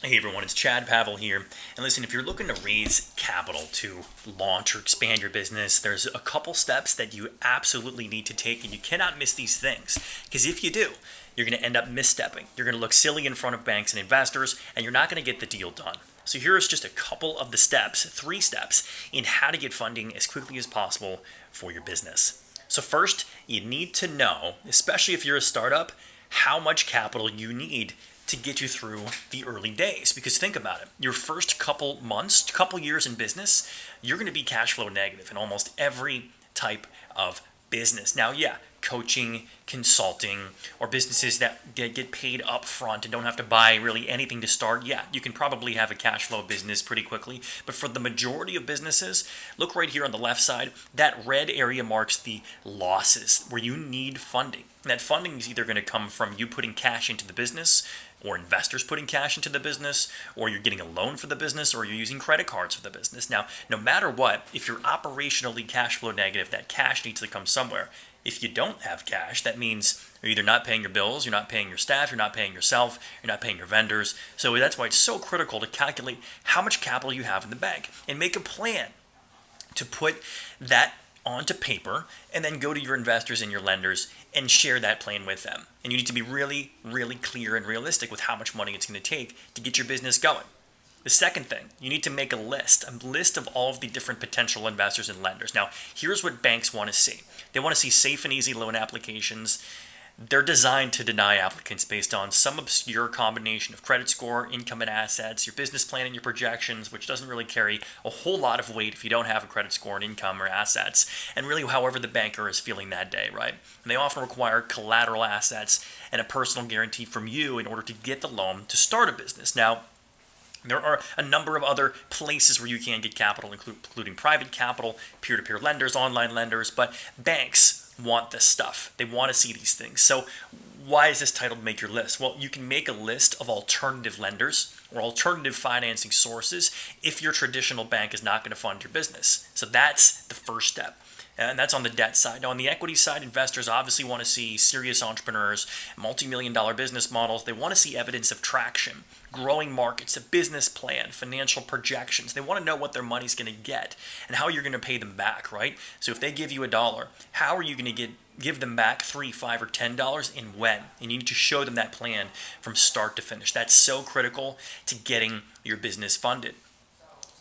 Hey everyone, it's Chad Pavel here. And listen, if you're looking to raise capital to launch or expand your business, there's a couple steps that you absolutely need to take, and you cannot miss these things. Because if you do, you're going to end up misstepping. You're going to look silly in front of banks and investors, and you're not going to get the deal done. So here's just a couple of the steps, 3 steps, in how to get funding as quickly as possible for your business. So first, you need to know, especially if you're a startup, how much capital you need to get you through the early days. Because think about it, your first couple months, couple years in business, you're going to be cash flow negative in almost every type of business. Now, yeah, coaching, consulting, or businesses that get paid up front and don't have to buy really anything to start, yeah, you can probably have a cash flow business pretty quickly. But for the majority of businesses, look right here on the left side, that red area marks the losses where you need funding. And that funding is either going to come from you putting cash into the business, or investors putting cash into the business, or you're getting a loan for the business, or you're using credit cards for the business. Now, no matter what, if you're operationally cash flow negative, that cash needs to come somewhere. If you don't have cash, that means you're either not paying your bills, you're not paying your staff, you're not paying yourself, you're not paying your vendors. So that's why it's so critical to calculate how much capital you have in the bank and make a plan to put that onto paper and then go to your investors and your lenders and share that plan with them. And you need to be really, really clear and realistic with how much money it's going to take to get your business going. The second thing, you need to make a list of all of the different potential investors and lenders. Now, here's what banks want to see. They want to see safe and easy loan applications. They're designed to deny applicants based on some obscure combination of credit score, income and assets, your business plan and your projections, which doesn't really carry a whole lot of weight if you don't have a credit score and income or assets, and really however the banker is feeling that day, right? And they often require collateral assets and a personal guarantee from you in order to get the loan to start a business. Now, there are a number of other places where you can get capital, including private capital, peer-to-peer lenders, online lenders, but banks want this stuff. They want to see these things. So why is this titled Make Your List? Well, you can make a list of alternative lenders or alternative financing sources if your traditional bank is not going to fund your business. So that's the first step. And that's on the debt side. Now, on the equity side, investors obviously want to see serious entrepreneurs, multi-million-dollar business models. They want to see evidence of traction, growing markets, a business plan, financial projections. They want to know what their money's going to get and how you're going to pay them back, right? So if they give you $1, how are you going to give them back $3, $5, or $10, and when? And you need to show them that plan from start to finish. That's so critical to getting your business funded.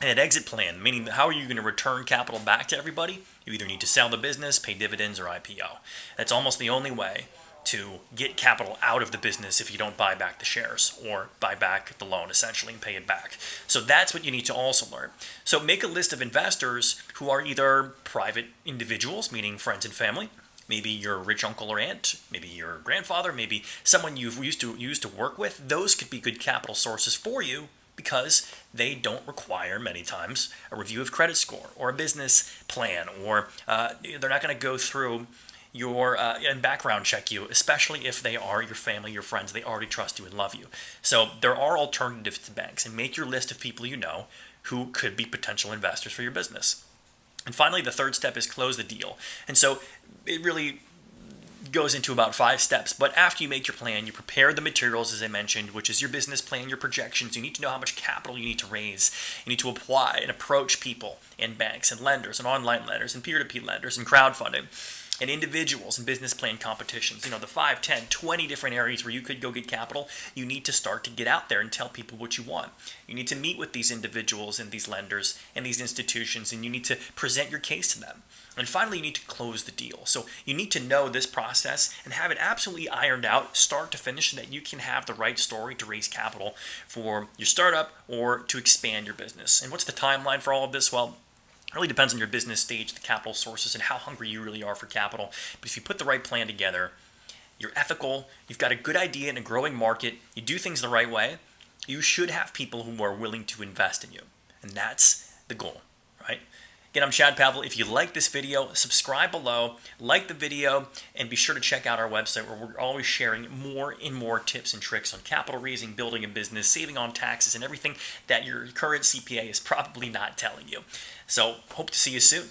And an exit plan, meaning how are you going to return capital back to everybody? You either need to sell the business, pay dividends, or IPO. That's almost the only way to get capital out of the business if you don't buy back the shares or buy back the loan essentially and pay it back. So that's what you need to also learn. So make a list of investors who are either private individuals, meaning friends and family, maybe your rich uncle or aunt, maybe your grandfather, maybe someone you've used to work with. Those could be good capital sources for you because they don't require, many times, a review of credit score or a business plan, or they're not going to go through your and background check you, especially if they are your family, your friends. They already trust you and love you. So there are alternatives to banks, and make your list of people you know who could be potential investors for your business. And finally, the third step is close the deal. And so it really goes into about 5 steps. But after you make your plan, you prepare the materials, as I mentioned, which is your business plan, your projections. You need to know how much capital you need to raise. You need to apply and approach people and banks and lenders and online lenders and peer-to-peer lenders and crowdfunding and individuals and business plan competitions. The 5, 10, 20 different areas where you could go get capital. You need to start to get out there and tell people what you want. You need to meet with these individuals and these lenders and these institutions, and you need to present your case to them. And finally, you need to close the deal. So you need to know this process and have it absolutely ironed out, start to finish, so that you can have the right story to raise capital for your startup or to expand your business. And what's the timeline for all of this? Well, it really depends on your business stage, the capital sources, and how hungry you really are for capital. But if you put the right plan together, you're ethical, you've got a good idea in a growing market, you do things the right way, you should have people who are willing to invest in you. And that's the goal, right? Again, I'm Chad Pavel. If you like this video, subscribe below, like the video, and be sure to check out our website where we're always sharing more and more tips and tricks on capital raising, building a business, saving on taxes, and everything that your current CPA is probably not telling you. So, hope to see you soon.